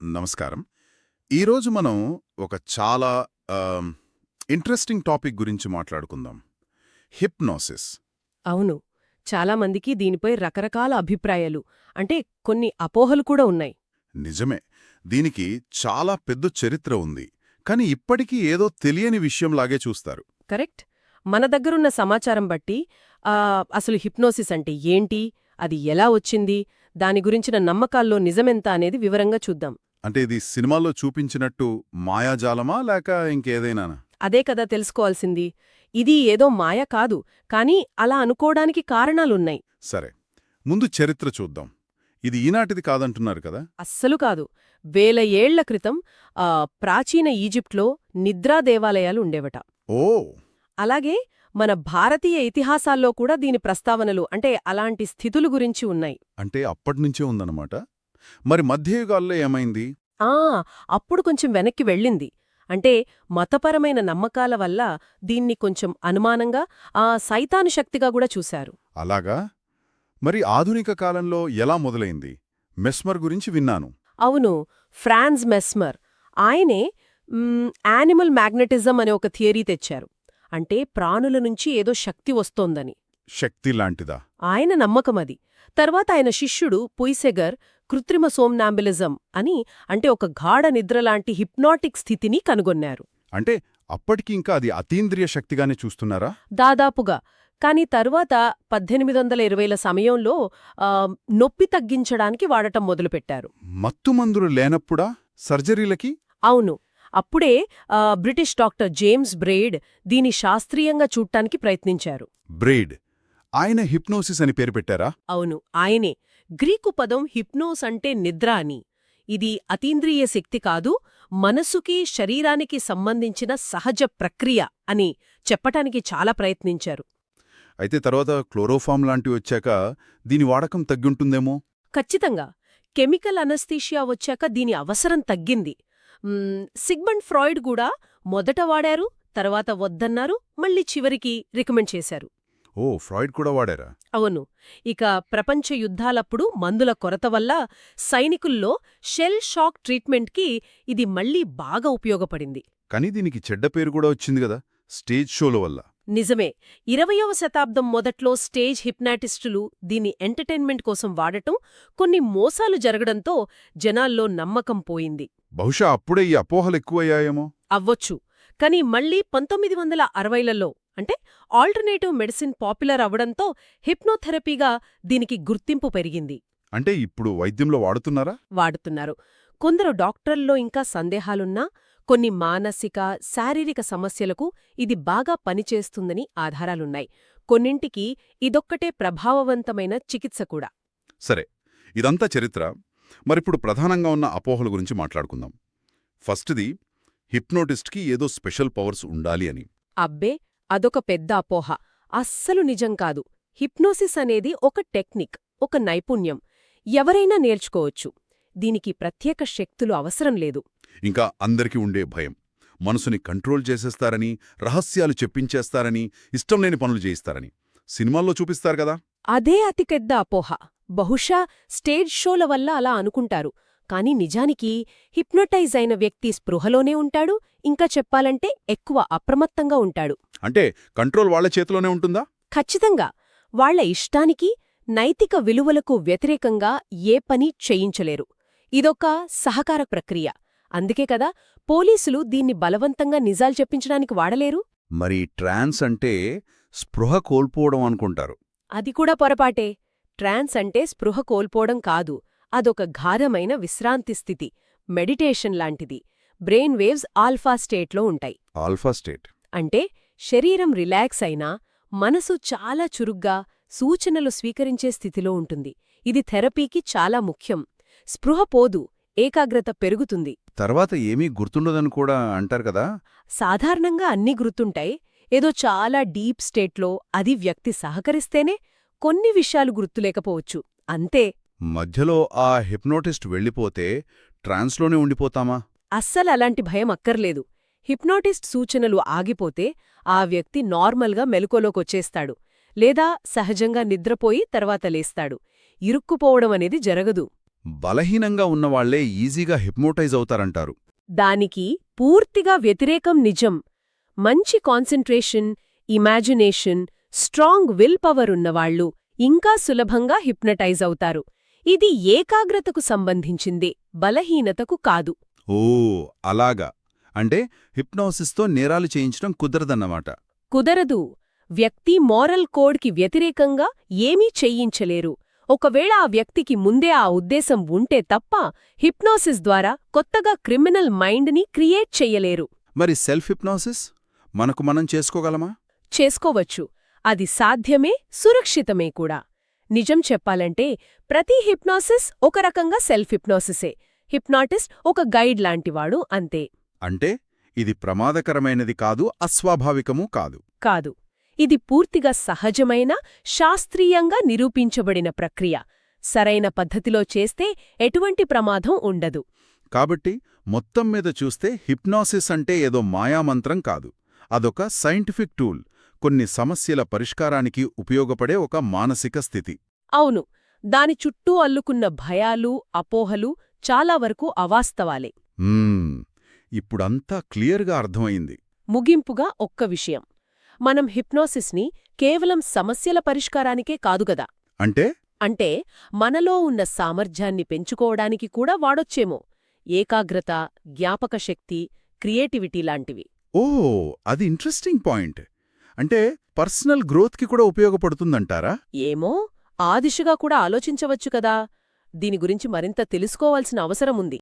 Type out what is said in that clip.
నమస్కారం. ఈరోజు మనం ఒక చాలా ఇంట్రెస్టింగ్ టాపిక్ గురించి మాట్లాడుకుందాం. హిప్నోసిస్. అవును. చాలా మందికి దీనిపై రకరకాల అభిప్రాయాలు, అంటే కొన్ని అపోహలు కూడా ఉన్నాయి. నిజమే. దీనికి చాలా పెద్ద చరిత్ర ఉంది. కానీ ఇప్పటికీ ఏదో తెలియని విషయంలాగే చూస్తారు. కరెక్ట్? మన దగ్గరున్న సమాచారం బట్టి అసలు హిప్నోసిస్ అంటే ఏంటి, అది ఎలా వచ్చింది, దాని గురించిన నమ్మకాల్లో నిజమెంత అనేది వివరంగా చూద్దాం. అంటే ఇది సినిమాల్లో చూపించినట్టు మాయాజాలమా లేక ఇంకేదైనానా? అదే కదా తెలుసుకోవాల్సింది. ఇది ఏదో మాయ కాదు, కానీ అలా అనుకోవడానికి కారణాలున్నాయి. సరే, ముందు చరిత్ర చూద్దాం. ఇది ఈనాటిది కాదంటున్నారు కదా? అస్సలు కాదు. వేల ఏళ్ల క్రితం ప్రాచీన ఈజిప్ట్లో నిద్రా దేవాలయాలు ఉండేవట. ఓ! అలాగే మన భారతీయ ఇతిహాసాల్లో కూడా దీని ప్రస్తావనలు, అంటే అలాంటి స్థితుల గురించి ఉన్నాయి. అంటే అప్పటినుంచే ఉందన్నమాట. మరి మధ్యయుగాల్లో ఏమైంది? ఆ అప్పుడు కొంచెం వెనక్కి వెళ్ళింది. అంటే మతపరమైన నమ్మకాల వల్ల దీన్ని కొంచెం అనుమానంగా, సైతాను శక్తిగా కూడా చూశారు. అలాగా? మరి ఆధునిక కాలంలో ఎలా మొదలైంది? మెస్మర్ గురించి విన్నాను. అవును, ఫ్రాన్స్ మెస్మర్. ఆయనే యానిమల్ మ్యాగ్నెటిజం అనే ఒక థియరీ తెచ్చారు. అంటే ప్రాణుల నుంచి ఏదో శక్తి వస్తోందని. శక్తి లాంటిదా? ఆయన నమ్మకమది. తర్వాత ఆయన శిష్యుడు పుయిసెగర్ కృత్రిమ సోమ్నాంబిలిజం అని, అంటే ఒక గాఢ నిద్రలాంటి హిప్నాటిక్ స్థితిని కనుగొన్నారు. అంటే అప్పటికి ఇంకా అది అతీంద్రియ శక్తిగానే చూస్తున్నారా? దాదాపుగా. కాని తరువాత 1820ల సమయంలో నొప్పి తగ్గించడానికి వాడటం మొదలుపెట్టారు. మత్తుమందులు లేనప్పుడా సర్జరీలకి? అవును. అప్పుడే బ్రిటిష్ డాక్టర్ జేమ్స్ బ్రెయిడ్ దీని శాస్త్రీయంగా చూడ్డానికి ప్రయత్నించారు. బ్రెయిడ్. ఆయన హిప్నోసిస్ అని పేరు పెట్టారా? అవును, ఆయనే. గ్రీకు పదం హిప్నోస్ అంటే నిద్ర అని. ఇది అతీంద్రియ శక్తి కాదు, మనసుకి శరీరానికి సంబంధించిన సహజ ప్రక్రియ అని చెప్పటానికి చాలా ప్రయత్నించారు. అయితే తర్వాత క్లోరోఫామ్ లాంటివి వచ్చాక దీని వాడకం తగ్గుంటుందేమో? ఖచ్చితంగా. కెమికల్ అనస్థీషియా వచ్చాక దీని అవసరం తగ్గింది. సిగ్మండ్ ఫ్రాయిడ్ కూడా మొదట వాడారు, తర్వాత వద్దన్నారు, మళ్ళీ చివరికి రికమెండ్ చేశారు. ఓ, ఫ్రాయిడ్ కూడా వాడారా? అవును. ఇక ప్రపంచ యుద్ధాలప్పుడు మందుల కొరత వల్ల సైనికుల్లో షెల్ షాక్ ట్రీట్మెంట్కి ఇది మళ్లీ బాగా ఉపయోగపడింది. కానీ దీనికి చెడ్డ పేరు కూడా వచ్చింది కదా, స్టేజ్ షోల వల్ల. నిజమే. 20వ శతాబ్దం మొదట్లో స్టేజ్ హిప్నాటిస్టులు దీన్ని ఎంటర్టైన్మెంట్ కోసం వాడటం, కొన్ని మోసాలు జరగడంతో జనాల్లో నమ్మకం పోయింది. బహుశా అప్పుడే ఈ అపోహలు ఎక్కువయ్యాయేమో? అవ్వొచ్చు. కానీ మళ్లీ 1960లలో, అంటే ఆల్టర్నేటివ్ మెడిసిన్ పాపులర్ అవ్వడంతో హిప్నోథెరపీగా దీనికి గుర్తింపు పెరిగింది. అంటే ఇప్పుడు వైద్యంలో వాడుతున్నారా? వాడుతున్నారు. కొందరు డాక్టర్లలో ఇంకా సందేహాలున్నా, కొన్ని మానసిక, శారీరక సమస్యలకు ఇది బాగా పనిచేస్తుందని ఆధారాలున్నాయి. కొన్నింటికి ఇదొక్కటే ప్రభావవంతమైన చికిత్స కూడా. సరే, ఇదంతా చరిత్ర. మరిప్పుడు ప్రధానంగా ఉన్న అపోహల గురించి మాట్లాడుకుందాం. ఫస్ట్ది, హిప్నోటిస్ట్కి ఏదో స్పెషల్ పవర్స్ ఉండాలి అని. అబ్బే, అదొక పెద్ద అపోహ. అస్సలు నిజం కాదు. హిప్నోసిస్ అనేది ఒక టెక్నిక్, ఒక నైపుణ్యం. ఎవరైనా నేర్చుకోవచ్చు. దీనికి ప్రత్యేక శక్తులు అవసరం లేదు. ఇంకా అందరికీ ఉండే భయం, మనసుని కంట్రోల్ చేసేస్తారని, రహస్యాలు చెప్పించేస్తారని, ఇష్టంలేని పనులు చేయిస్తారని సినిమాల్లో చూపిస్తారు కదా. అదే అతిపెద్ద అపోహ. బహుశా స్టేజ్ షోల వల్ల అలా అనుకుంటారు. కాని నిజానికి హిప్నోటైజ్ అయిన వ్యక్తి స్పృహలోనే ఉంటాడు, ఇంకా చెప్పాలంటే ఎక్కువ అప్రమత్తంగా ఉంటాడు. అంటే కంట్రోల్ వాళ్ల చేతిలోనే ఉంటుందా? ఖచ్చితంగా. వాళ్ల ఇష్టానికి, నైతిక విలువలకు వ్యతిరేకంగా ఏ పని చేయించలేరు. ఇదొక సహకార ప్రక్రియ. అందుకే కదా పోలీసులు దీన్ని బలవంతంగా నిజాలు చెప్పించడానికి వాడలేరు. మరి ట్రాన్స్ అంటే స్పృహ కోల్పోవడం అనుకుంటారు. అది కూడా పొరపాటే. ట్రాన్స్ అంటే స్పృహ కోల్పోవడం కాదు. అదొక గాఢమైన విశ్రాంతి స్థితి, మెడిటేషన్ లాంటిది. బ్రెయిన్ వేవ్స్ ఆల్ఫా స్టేట్లో ఉంటాయి. ఆల్ఫా స్టేట్ అంటే శరీరం రిలాక్స్ అయినా మనసు చాలా చురుగ్గా సూచనలు స్వీకరించే స్థితిలో ఉంటుంది. ఇది థెరపీకి చాలా ముఖ్యం. స్పృహ పోదు, ఏకాగ్రత పెరుగుతుంది. తర్వాత ఏమీ గుర్తుండదని కూడా అంటారు కదా. సాధారణంగా అన్నీ గుర్తుంటాయి. ఏదో చాలా డీప్ స్టేట్లో అది వ్యక్తి సహకరిస్తేనే కొన్ని విషయాలు గుర్తులేకపోవచ్చు, అంతే. మధ్యలో ఆ హిప్నోటిస్ట్ వెళ్ళిపోతే ట్రాన్స్లోనే ఉండిపోతామా? అస్సలు అలాంటి భయం అక్కర్లేదు. హిప్నోటిస్ట్ సూచనలు ఆగిపోతే ఆ వ్యక్తి నార్మల్గా మెలకువలోకొచ్చేస్తాడు, లేదా సహజంగా నిద్రపోయి తర్వాత లేస్తాడు. ఇరుక్కుపోవడం అనేది జరగదు. బలహీనంగా ఉన్నవాళ్లే ఈజీగా హిప్నోటైజ్ అవుతారంటారు. దానికి పూర్తిగా వ్యతిరేకం నిజం. మంచి concentration, imagination, strong will power ఉన్నవాళ్లు ఇంకా సులభంగా హిప్నటైజ్ అవుతారు. ఇది ఏకాగ్రతకు సంబంధించింది, బలహీనతకు కాదు. ఓ అలాగా. అంటే హిప్నోసిస్తో నేరాలు చేయించడం కుదరదన్నమాట. కుదరదు. వ్యక్తి మోరల్ కోడ్కి వ్యతిరేకంగా ఏమీ చెయ్యించలేరు. ఒకవేళ ఆ వ్యక్తికి ముందే ఆ ఉద్దేశం ఉంటే తప్ప హిప్నోసిస్ ద్వారా కొత్తగా క్రిమినల్ మైండ్ని క్రియేట్ చెయ్యలేరు. మరి సెల్ఫ్ హిప్నోసిస్ మనకు మనం చేసుకోగలమా? చేసుకోవచ్చు. అది సాధ్యమే, సురక్షితమే కూడా. నిజం చెప్పాలంటే ప్రతి హిప్నోసిస్ ఒక రకంగా సెల్ఫ్ హిప్నోసిసే. హిప్నాటిస్ట్ ఒక గైడ్ లాంటివాడు అంతే. అంటే ఇది ప్రమాదకరమైనది కాదు, అస్వాభావికమూ కాదు. కాదు. ఇది పూర్తిగా సహజమైన, శాస్త్రీయంగా నిరూపించబడిన ప్రక్రియ. సరైన పద్ధతిలో చేస్తే ఎటువంటి ప్రమాదం ఉండదు. కాబట్టి మొత్తం మీద చూస్తే హిప్నాసిస్ అంటే ఏదో మాయామంత్రం కాదు. అదొక సైంటిఫిక్ టూల్, కొన్ని సమస్యల పరిష్కారానికి ఉపయోగపడే ఒక మానసిక స్థితి. అవును. దాని చుట్టూ అల్లుకున్న భయాలు, అపోహలు చాలా వరకు అవాస్తవాలే. ఇప్పుడంతా క్లియర్గా అర్థమైంది. ముగింపుగా ఒక్క విషయం. మనం హిప్నోసిస్ని కేవలం సమస్యల పరిష్కారానికే కాదుగదా. అంటే మనలో ఉన్న సామర్థ్యాన్ని పెంచుకోవడానికి కూడా వాడొచ్చేమో. ఏకాగ్రత, జ్ఞాపకశక్తి, క్రియేటివిటీ లాంటివి. ఓ అది ఇంట్రెస్టింగ్ పాయింట్. అంటే పర్సనల్ గ్రోత్కి కూడా ఉపయోగపడుతుందంటారా? ఏమో, ఆ దిశగా కూడా ఆలోచించవచ్చు కదా. దీని గురించి మరింత తెలుసుకోవాల్సిన అవసరముంది.